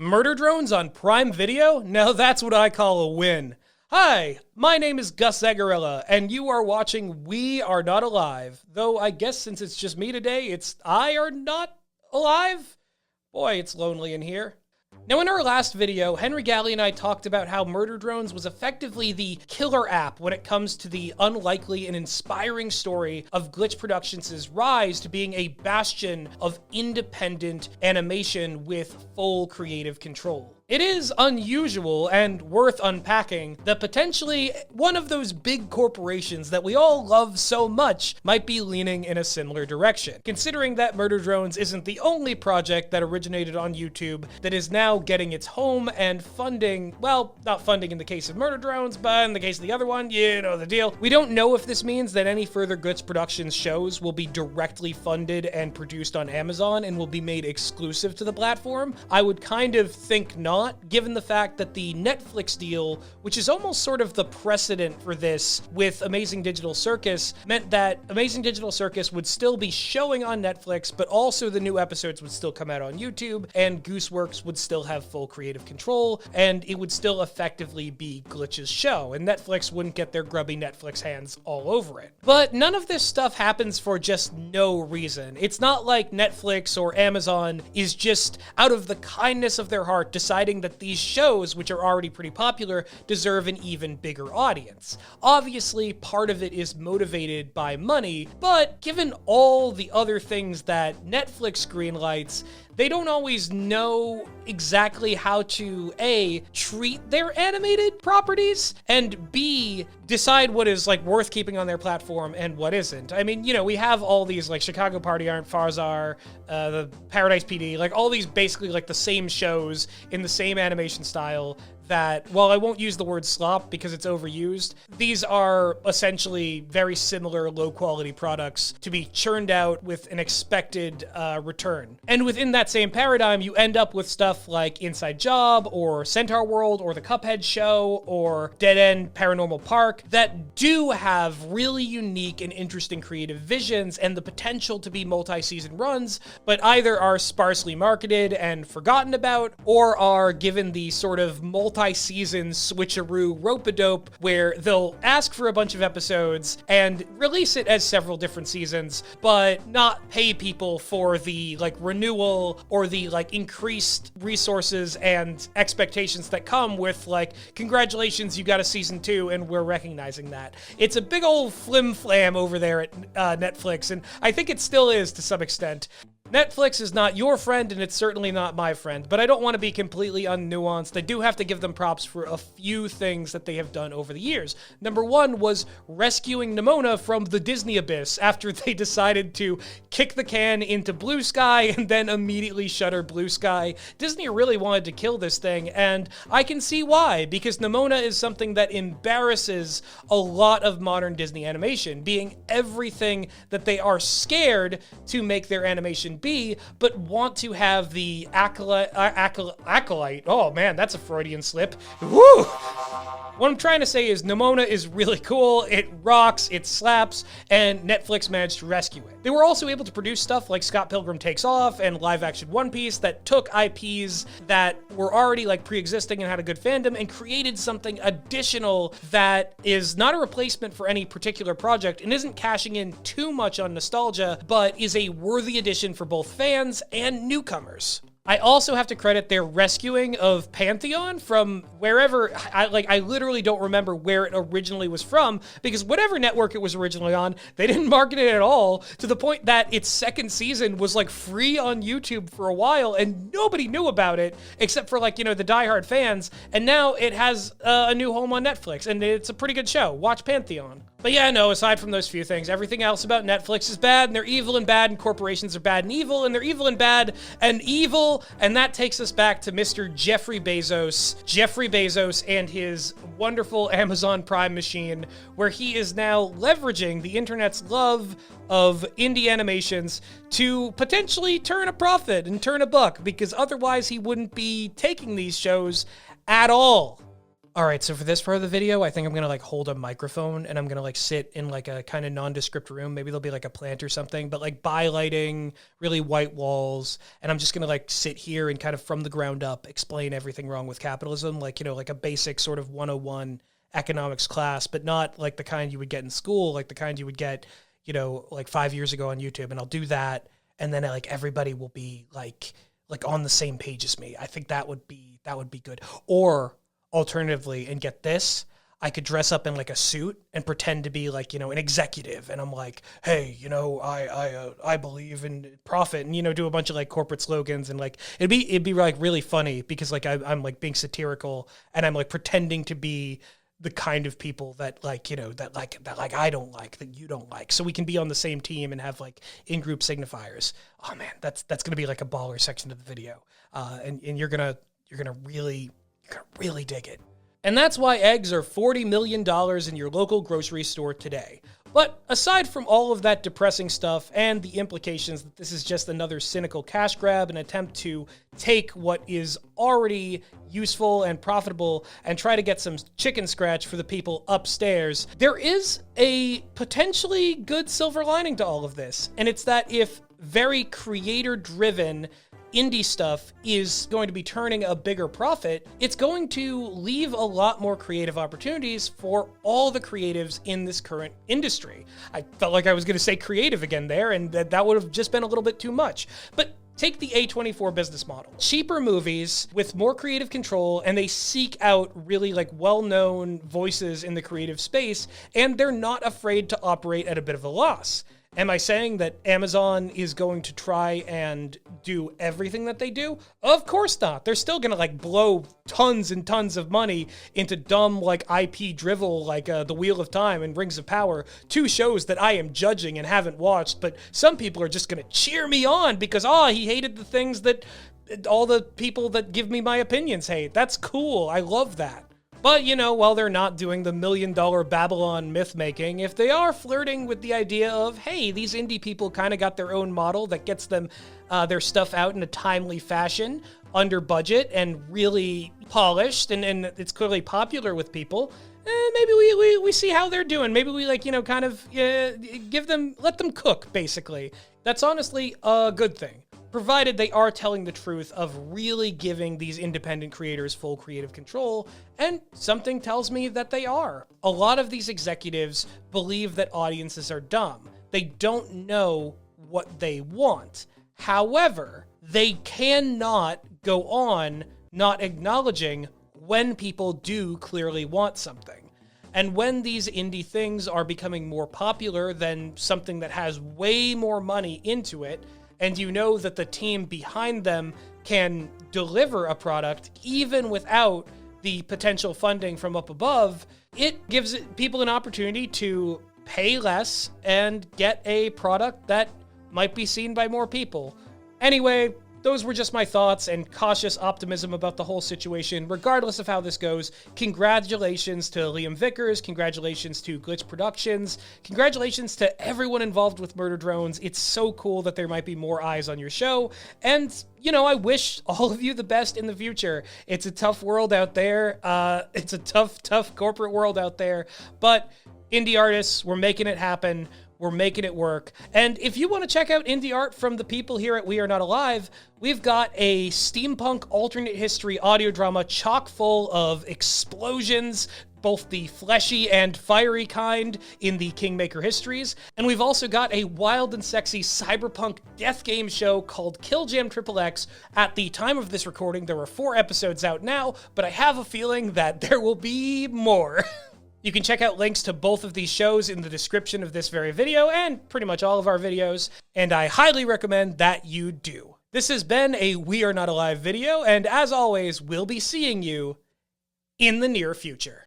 Murder drones on Prime Video? Now that's what I call a win. Hi, my name is Gus Zagarella, and you are watching We Are Not Alive. Though I guess since it's just me today, it's I are not alive? Boy, it's lonely in here. Now, in our last video, Henry Galley and I talked about how Murder Drones was effectively the killer app when it comes to the unlikely and inspiring story of Glitch Productions' rise to being a bastion of independent animation with full creative control. It is unusual and worth unpacking that potentially one of those big corporations that we all love so much might be leaning in a similar direction, considering that Murder Drones isn't the only project that originated on YouTube that is now getting its home and funding, well, not funding in the case of Murder Drones, but in the case of the other one, you know the deal. We don't know if this means that any further Glitch Productions shows will be directly funded and produced on Amazon and will be made exclusive to the platform. I would kind of think not, given the fact that the Netflix deal, which is almost sort of the precedent for this with Amazing Digital Circus, meant that Amazing Digital Circus would still be showing on Netflix, but also the new episodes would still come out on YouTube, and Gooseworks would still have full creative control, and it would still effectively be Glitch's show, and Netflix wouldn't get their grubby Netflix hands all over it. But none of this stuff happens for just no reason. It's not like Netflix or Amazon is just out of the kindness of their heart deciding that these shows, which are already pretty popular, deserve an even bigger audience. Obviously, part of it is motivated by money, but given all the other things that Netflix greenlights, they don't always know exactly how to A, treat their animated properties, and B, decide what is like worth keeping on their platform and what isn't. I mean, you know, we have all these like Chicago Party Art, Farzar, the Paradise PD, like all these basically like the same shows in the same animation style that, while I won't use the word slop because it's overused, these are essentially very similar low-quality products to be churned out with an expected return. And within that same paradigm, you end up with stuff like Inside Job, or Centaur World, or The Cuphead Show, or Dead End Paranormal Park, that do have really unique and interesting creative visions and the potential to be multi-season runs, but either are sparsely marketed and forgotten about, or are given the sort of multi-season switcheroo rope-a-dope where they'll ask for a bunch of episodes and release it as several different seasons, but not pay people for the like renewal or the like increased resources and expectations that come with like, congratulations, you got a season 2 and we're recognizing that. It's a big old flim-flam over there at Netflix, and I think it still is to some extent. Netflix is not your friend, and it's certainly not my friend, but I don't want to be completely unnuanced. I do have to give them props for a few things that they have done over the years. Number one was rescuing Nimona from the Disney abyss after they decided to kick the can into Blue Sky and then immediately shutter Blue Sky. Disney really wanted to kill this thing, and I can see why, because Nimona is something that embarrasses a lot of modern Disney animation, being everything that they are scared to make their animation be, but want to have the acolyte. Oh man, that's a Freudian slip. Woo! What I'm trying to say is Nimona is really cool, it rocks, it slaps, and Netflix managed to rescue it. They were also able to produce stuff like Scott Pilgrim Takes Off and live-action One Piece that took IPs that were already like pre-existing and had a good fandom and created something additional that is not a replacement for any particular project and isn't cashing in too much on nostalgia, but is a worthy addition for both fans and newcomers. I also have to credit their rescuing of Pantheon from wherever, I literally don't remember where it originally was from, because whatever network it was originally on, they didn't market it at all, to the point that its second season was like free on YouTube for a while and nobody knew about it except for like, you know, the diehard fans, and now it has a new home on Netflix and it's a pretty good show. Watch Pantheon. But yeah, no, aside from those few things, everything else about Netflix is bad, and they're evil and bad, and corporations are bad and evil, and they're evil and bad and evil, and that takes us back to Mr. Jeffrey Bezos and his wonderful Amazon Prime machine, where he is now leveraging the internet's love of indie animations to potentially turn a profit and turn a buck, because otherwise he wouldn't be taking these shows at all. All right, so for this part of the video, I think I'm going to like hold a microphone and I'm going to like sit in like a kind of nondescript room. Maybe there'll be like a plant or something, but like by lighting, really white walls. And I'm just going to like sit here and kind of from the ground up explain everything wrong with capitalism. Like, you know, like a basic sort of 101 economics class, but not like the kind you would get in school, like the kind you would get, you know, like 5 years ago on YouTube. And I'll do that. And then like everybody will be like on the same page as me. I think that would be good. Or alternatively, and get this, I could dress up in like a suit and pretend to be like, you know, an executive. And I'm like, hey, you know, I believe in profit, and, you know, do a bunch of like corporate slogans, and like, it'd be like really funny because like I'm like being satirical and I'm like pretending to be the kind of people that like, you know, that I don't like, that you don't like. So we can be on the same team and have like in-group signifiers. Oh man, that's going to be like a baller section of the video. And you're going to really dig it. And that's why eggs are $40 million in your local grocery store today. But aside from all of that depressing stuff and the implications that this is just another cynical cash grab, an attempt to take what is already useful and profitable and try to get some chicken scratch for the people upstairs, there is a potentially good silver lining to all of this. And it's that if very creator-driven indie stuff is going to be turning a bigger profit, it's going to leave a lot more creative opportunities for all the creatives in this current industry. I felt like I was going to say creative again there, and that would have just been a little bit too much. But take the A24 business model. Cheaper movies with more creative control, and they seek out really like well-known voices in the creative space, and they're not afraid to operate at a bit of a loss. Am I saying that Amazon is going to try and do everything that they do? Of course not. They're still going to like blow tons and tons of money into dumb like IP drivel like The Wheel of Time and Rings of Power, two shows that I am judging and haven't watched, but some people are just going to cheer me on because, he hated the things that all the people that give me my opinions hate. That's cool. I love that. But, you know, while they're not doing the $1 million Babylon myth-making, if they are flirting with the idea of, hey, these indie people kind of got their own model that gets them their stuff out in a timely fashion, under budget, and really polished, and it's clearly popular with people, maybe we see how they're doing. Maybe we, like, you know, kind of let them cook, basically. That's honestly a good thing, provided they are telling the truth of really giving these independent creators full creative control, and something tells me that they are. A lot of these executives believe that audiences are dumb. They don't know what they want. However, they cannot go on not acknowledging when people do clearly want something. And when these indie things are becoming more popular than something that has way more money into it, and you know that the team behind them can deliver a product even without the potential funding from up above, it gives people an opportunity to pay less and get a product that might be seen by more people. Anyway, those were just my thoughts and cautious optimism about the whole situation. Regardless of how this goes, congratulations to Liam Vickers, congratulations to Glitch Productions, congratulations to everyone involved with Murder Drones. It's so cool that there might be more eyes on your show, and, you know, I wish all of you the best in the future. It's a tough world out there. It's a tough corporate world out there, but indie artists, we're making it happen. We're making it work. And if you want to check out indie art from the people here at We Are Not Alive, we've got a steampunk alternate history audio drama chock full of explosions, both the fleshy and fiery kind in the Kingmaker histories. And we've also got a wild and sexy cyberpunk death game show called Kill Jam XXX. At the time of this recording, there are 4 episodes out now, but I have a feeling that there will be more. You can check out links to both of these shows in the description of this very video and pretty much all of our videos, and I highly recommend that you do. This has been a We Are Not Alive video, and as always, we'll be seeing you in the near future.